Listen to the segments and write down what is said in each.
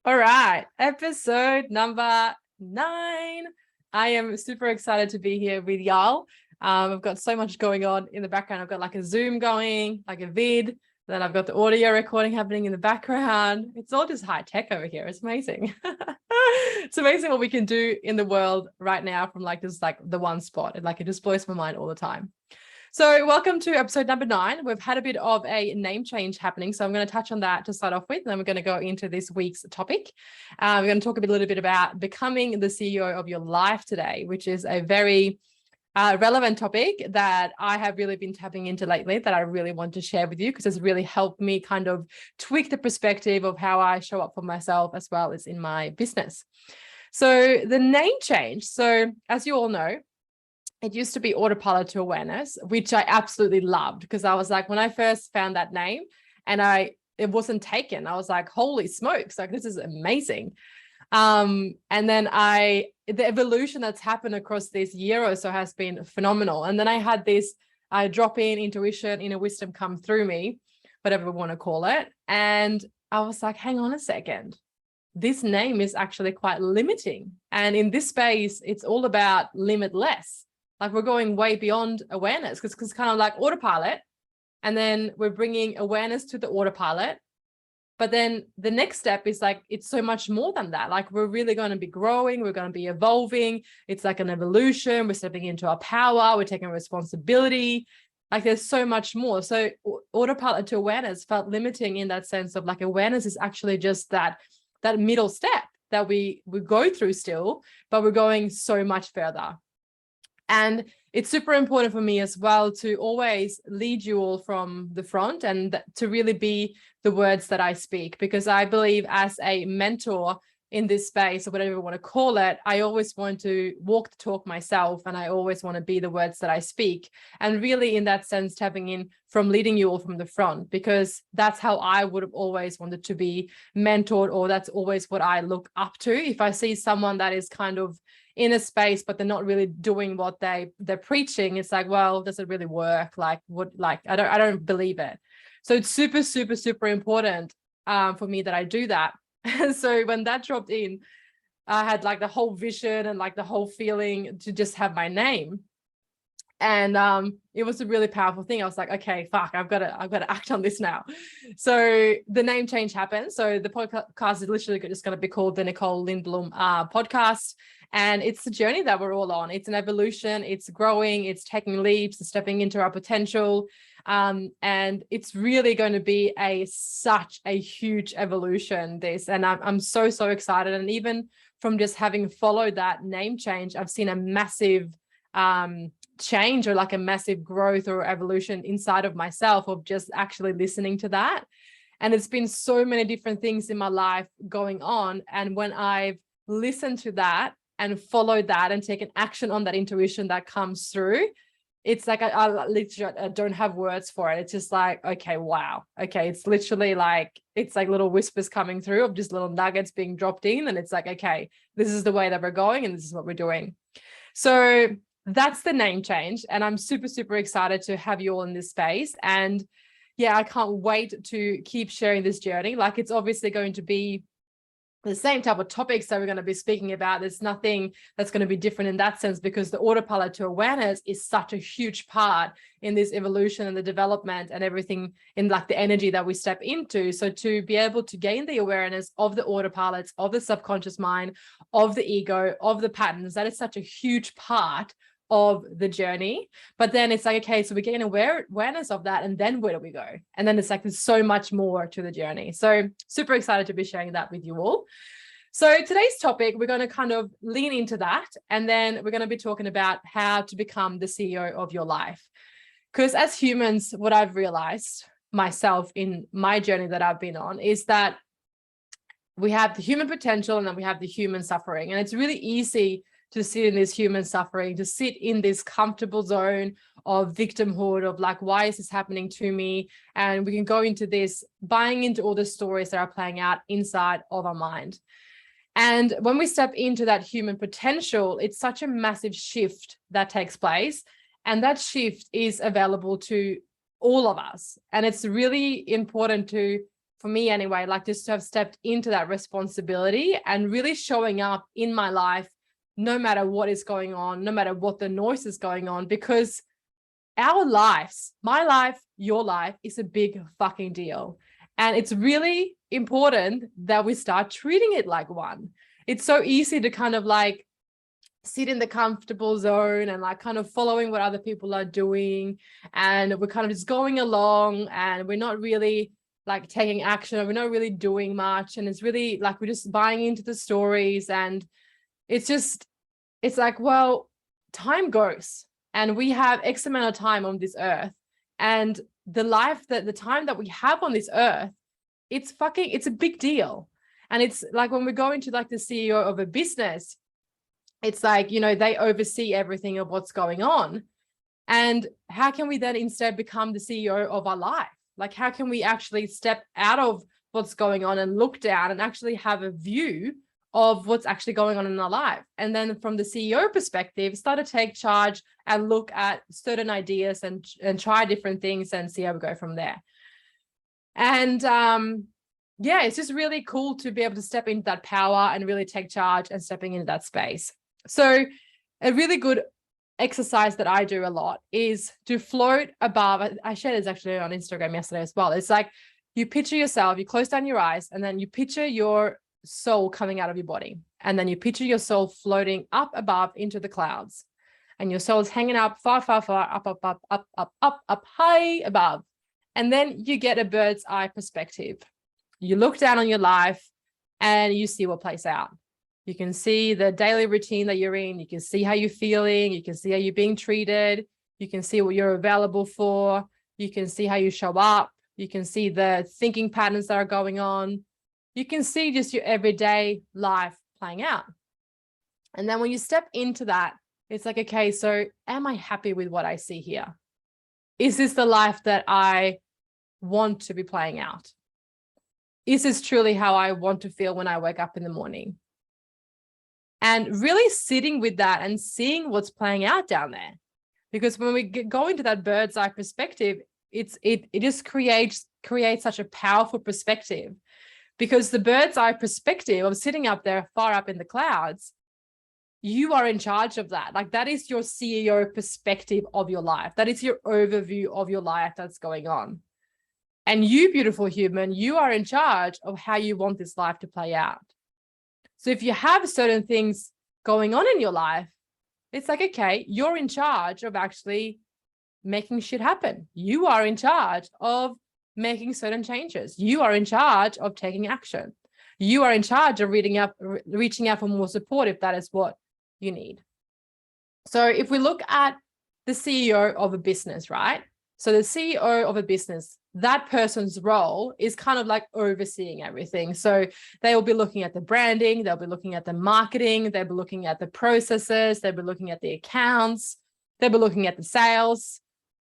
All right, episode number 9. I am super excited to be here with y'all. I've got so much going on in the background. I've got like a Zoom going, like a vid. Then I've got the audio recording happening in the background. It's all just high tech over here. It's amazing. It's amazing what we can do in the world right now from like just like the one spot. It just blows my mind all the time. So welcome to episode number 9. We've had a bit of a name change happening. So I'm going to touch on that to start off with. And then we're going to go into this week's topic. We're going to talk a little bit about becoming the CEO of your life today, which is a very relevant topic that I have really been tapping into lately that I really want to share with you because it's really helped me kind of tweak the perspective of how I show up for myself as well as in my business. So the name change. So as you all know, it used to be Autopilot to Awareness, which I absolutely loved because I was like, when I first found that name and it wasn't taken, I was like, holy smokes, like this is amazing. And then the evolution that's happened across this year or so has been phenomenal. And then I had this drop-in intuition, inner wisdom come through me, whatever we want to call it. And I was like, hang on a second. This name is actually quite limiting. And in this space, it's all about limitless. Like we're going way beyond awareness because kind of like autopilot. And then we're bringing awareness to the autopilot. But then the next step is like, it's so much more than that. Like we're really going to be growing. We're going to be evolving. It's like an evolution. We're stepping into our power. We're taking responsibility. Like there's so much more. So autopilot to awareness felt limiting in that sense of like awareness is actually just that middle step that we go through still, but we're going so much further. And it's super important for me as well to always lead you all from the front and to really be the words that I speak, because I believe as a mentor in this space or whatever you want to call it, I always want to walk the talk myself and I always want to be the words that I speak. And really in that sense, tapping in from leading you all from the front, because that's how I would have always wanted to be mentored, or that's always what I look up to. If I see someone that is kind of in a space, but they're not really doing what they're preaching, it's like, well, does it really work? Like what, like, I don't believe it. So it's super, super, super important for me that I do that. And so when that dropped in, I had like the whole vision and like the whole feeling to just have my name. And it was a really powerful thing. I was like, okay, fuck, I've got to act on this now. So the name change happened. So the podcast is literally just going to be called the Nicole Lindblom podcast. And it's the journey that we're all on. It's an evolution. It's growing. It's taking leaps, it's stepping into our potential. And it's really going to be such a huge evolution, this. And I'm so, so excited. And even from just having followed that name change, I've seen a massive change or like a massive growth or evolution inside of myself of just actually listening to that. And it's been so many different things in my life going on. And when I've listened to that and followed that and taken action on that intuition that comes through, it's like I literally don't have words for it. It's just like, okay, wow. Okay. It's literally like, it's like little whispers coming through of just little nuggets being dropped in. And it's like, okay, this is the way that we're going and this is what we're doing. So that's the name change. And I'm super, super excited to have you all in this space. And yeah, I can't wait to keep sharing this journey. Like it's obviously going to be the same type of topics that we're going to be speaking about. There's nothing that's going to be different in that sense, because the autopilot to awareness is such a huge part in this evolution and the development and everything in like the energy that we step into. So to be able to gain the awareness of the autopilots, of the subconscious mind, of the ego, of the patterns, that is such a huge part of the journey. But then it's like, okay, so we gain awareness of that, and then where do we go? And then it's like there's so much more to the journey. So super excited to be sharing that with you all. So today's topic, we're going to kind of lean into that, and then we're going to be talking about how to become the CEO of your life. Because as humans, what I've realized myself in my journey that I've been on is that we have the human potential and then we have the human suffering. And it's really easy to sit in this human suffering, to sit in this comfortable zone of victimhood, of like, why is this happening to me? And we can go into this, buying into all the stories that are playing out inside of our mind. And when we step into that human potential, it's such a massive shift that takes place. And that shift is available to all of us. And it's really important to for me anyway, like just to have stepped into that responsibility and really showing up in my life, no matter what is going on, no matter what the noise is going on, because our lives, my life, your life, is a big fucking deal. And it's really important that we start treating it like one. It's so easy to kind of like sit in the comfortable zone and like kind of following what other people are doing. And we're kind of just going along and we're not really like taking action, or we're not really doing much. And it's really like we're just buying into the stories. And it's like, well, time goes and we have X amount of time on this earth. And the time that we have on this earth, it's a big deal. And it's like when we go into like the CEO of a business, it's like, you know, they oversee everything of what's going on. And how can we then instead become the CEO of our life? Like, how can we actually step out of what's going on and look down and actually have a view of what's actually going on in our life? And then from the CEO perspective, start to take charge and look at certain ideas and try different things and see how we go from there. And yeah, it's just really cool to be able to step into that power and really take charge and stepping into that space. So a really good exercise that I do a lot is to float above. I shared this actually on Instagram yesterday as well. It's like you picture yourself, you close down your eyes, and then you picture your soul coming out of your body. And then you picture your soul floating up above into the clouds. And your soul is hanging up far, far, far, up, high above. And then you get a bird's eye perspective. You look down on your life and you see what plays out. You can see the daily routine that you're in. You can see how you're feeling. You can see how you're being treated. You can see what you're available for. You can see how you show up. You can see the thinking patterns that are going on. You can see just your everyday life playing out. And then when you step into that, it's like, okay, so am I happy with what I see here? Is this the life that I want to be playing out? Is this truly how I want to feel when I wake up in the morning? And really sitting with that and seeing what's playing out down there. Because when we go into that bird's eye perspective, it just creates such a powerful perspective. Because the bird's eye perspective of sitting up there far up in the clouds, you are in charge of that. Like that is your CEO perspective of your life. That is your overview of your life that's going on. And you, beautiful human, you are in charge of how you want this life to play out. So if you have certain things going on in your life, it's like, okay, you're in charge of actually making shit happen. You are in charge of making certain changes. You are in charge of taking action. You are in charge of reaching out for more support if that is what you need. So if we look at the CEO of a business, right? So the CEO of a business, that person's role is kind of like overseeing everything. So they will be looking at the branding, they'll be looking at the marketing, they'll be looking at the processes, they'll be looking at the accounts, they'll be looking at the sales.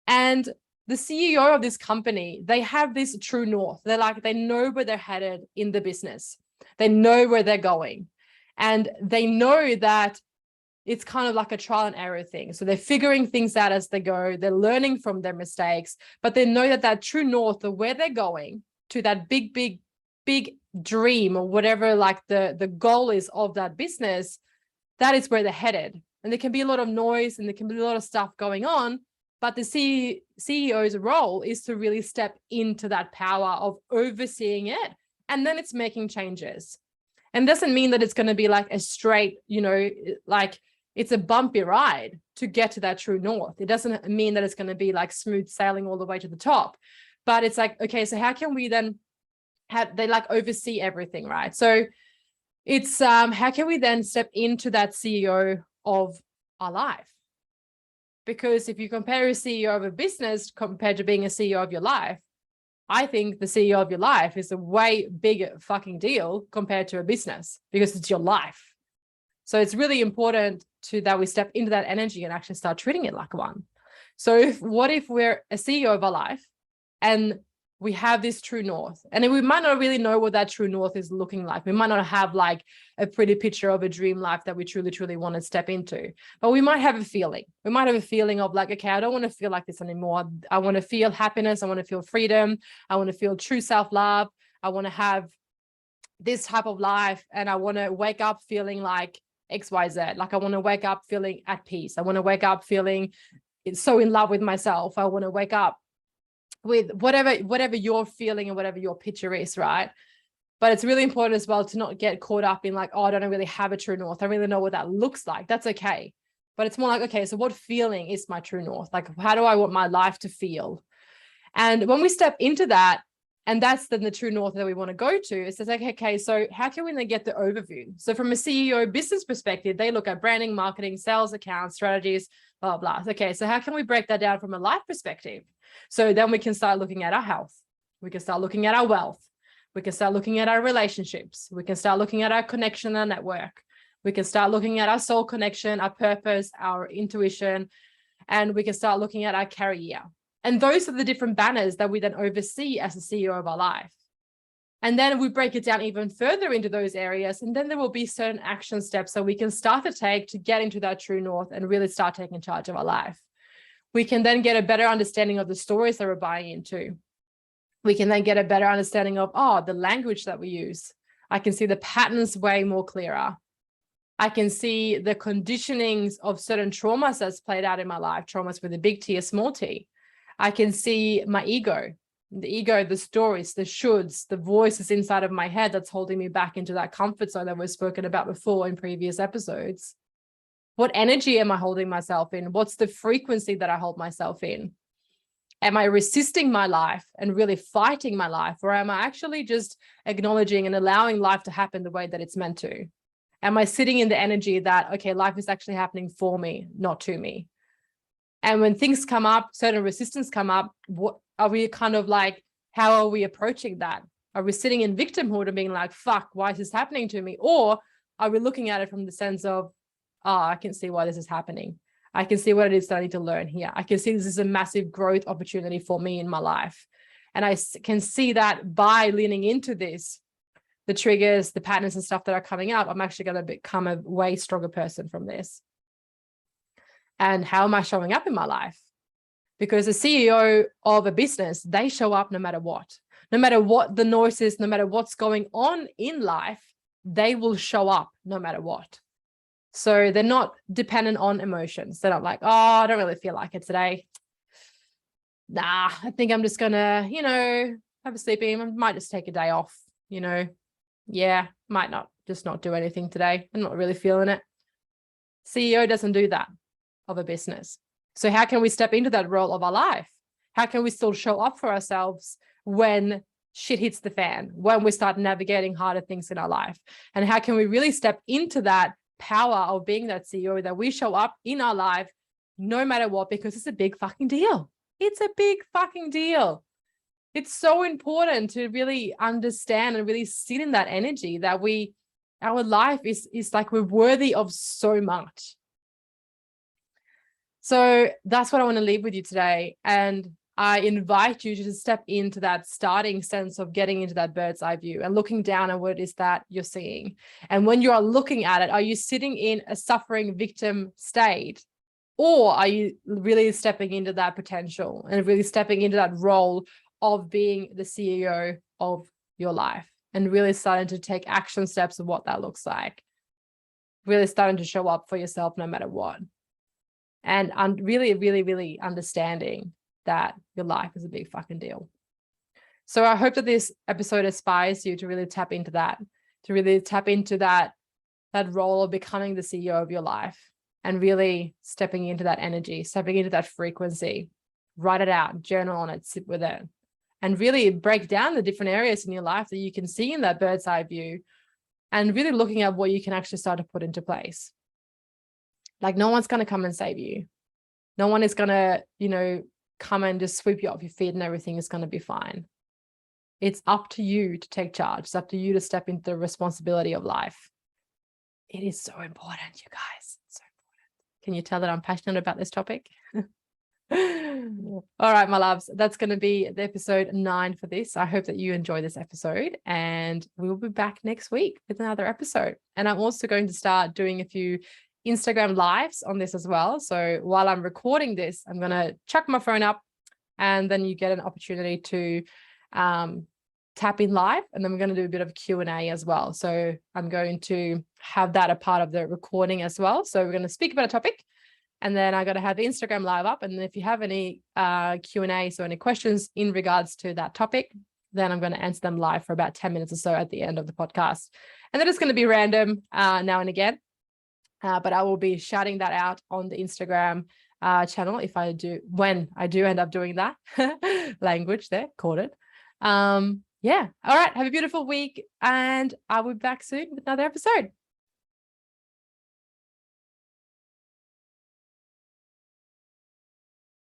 And the CEO of this company, they have this true north. They know where they're headed in the business. They know where they're going. And they know that it's kind of like a trial and error thing. So they're figuring things out as they go. They're learning from their mistakes, but they know that true north of where they're going to that big, big, big dream or whatever, like the goal is of that business, that is where they're headed. And there can be a lot of noise and there can be a lot of stuff going on, but the CEO's role is to really step into that power of overseeing it. And then it's making changes. And it doesn't mean that it's going to be like a straight, like it's a bumpy ride to get to that true north. It doesn't mean that it's going to be like smooth sailing all the way to the top, but it's like, okay, so how can we then they like oversee everything, right? So it's how can we then step into that CEO of our life? Because if you compare a CEO of a business compared to being a CEO of your life, I think the CEO of your life is a way bigger fucking deal compared to a business because it's your life. So it's really important that we step into that energy and actually start treating it like one. So what if we're a CEO of our life and we have this true north, and we might not really know what that true north is looking like. We might not have like a pretty picture of a dream life that we truly, truly want to step into, but we might have a feeling. We might have a feeling of like, okay, I don't want to feel like this anymore. I want to feel happiness. I want to feel freedom. I want to feel true self-love. I want to have this type of life, and I want to wake up feeling like XYZ. Like I want to wake up feeling at peace. I want to wake up feeling so in love with myself. I want to wake up with whatever you're feeling and whatever your picture is, right? But it's really important as well to not get caught up in like, oh, I don't really have a true north. I don't really know what that looks like. That's okay. But it's more like, okay, so what feeling is my true north? Like, how do I want my life to feel? And when we step into that, and that's then the true north that we want to go to, it says, okay, so how can we then get the overview? So from a CEO business perspective, they look at branding, marketing, sales accounts, strategies, blah, blah, blah. Okay, so how can we break that down from a life perspective? So then we can start looking at our health. We can start looking at our wealth. We can start looking at our relationships. We can start looking at our connection and network. We can start looking at our soul connection, our purpose, our intuition, and we can start looking at our career. And those are the different banners that we then oversee as the CEO of our life. And then we break it down even further into those areas. And then there will be certain action steps that we can start to take to get into that true north and really start taking charge of our life. We can then get a better understanding of the stories that we're buying into. We can then get a better understanding of, the language that we use. I can see the patterns way more clearer. I can see the conditionings of certain traumas that's played out in my life, traumas with a big T, a small t. I can see my ego, the stories, the shoulds, the voices inside of my head that's holding me back into that comfort zone that we've spoken about before in previous episodes. What energy am I holding myself in? What's the frequency that I hold myself in? Am I resisting my life and really fighting my life? Or am I actually just acknowledging and allowing life to happen the way that it's meant to? Am I sitting in the energy that, okay, life is actually happening for me, not to me? And when things come up, certain resistance come up, what are we kind of like, how are we approaching that? Are we sitting in victimhood and being like, fuck, why is this happening to me? Or are we looking at it from the sense of, I can see why this is happening. I can see what it is that I need to learn here. I can see this is a massive growth opportunity for me in my life. And I can see that by leaning into this, the triggers, the patterns and stuff that are coming up, I'm actually going to become a way stronger person from this. And how am I showing up in my life? Because the CEO of a business, they show up no matter what the noise is, no matter what's going on in life, they will show up no matter what. So they're not dependent on emotions. They're not like, I don't really feel like it today. Nah, I think I'm just going to, have a sleep in. I might just take a day off, Yeah, might not do anything today. I'm not really feeling it. CEO doesn't do that of a business. So how can we step into that role of our life? How can we still show up for ourselves when shit hits the fan, when we start navigating harder things in our life? And how can we really step into that power of being that CEO, that we show up in our life no matter what, because it's a big fucking deal. It's a big fucking deal. It's so important to really understand and really sit in that energy that our life is like we're worthy of so much. So that's what I want to leave with you today. And I invite you to step into that starting sense of getting into that bird's eye view and looking down at what it is that you're seeing. And when you are looking at it, are you sitting in a suffering victim state? Or are you really stepping into that potential and really stepping into that role of being the CEO of your life and really starting to take action steps of what that looks like? Really starting to show up for yourself no matter what. And really, really, really understanding that your life is a big fucking deal. So I hope that this episode inspires you to really tap into that role of becoming the CEO of your life and really stepping into that energy, stepping into that frequency. Write it out, journal on it, sit with it, and really break down the different areas in your life that you can see in that bird's eye view and really looking at what you can actually start to put into place. Like no one's going to come and save you. No one is going to, come and just sweep you off your feet and everything is going to be fine. It's up to you to take charge. It's up to you to step into the responsibility of life. It is so important, you guys. It's so important. Can you tell that I'm passionate about this topic? All right, my loves, that's going to be the episode 9 for this. I hope that you enjoy this episode and we'll be back next week with another episode. And I'm also going to start doing a few Instagram lives on this as well. So while I'm recording this, I'm going to chuck my phone up and then you get an opportunity to tap in live, and then we're going to do a bit of Q&A as well. So I'm going to have that a part of the recording as well. So we're going to speak about a topic, and then I got to have the Instagram live up. And if you have any Q&A, so any questions in regards to that topic, then I'm going to answer them live for about 10 minutes or so at the end of the podcast. And then it's going to be random now and again. But I will be shouting that out on the Instagram channel when I do end up doing that. Language there, caught it. Yeah. All right. Have a beautiful week, and I will be back soon with another episode.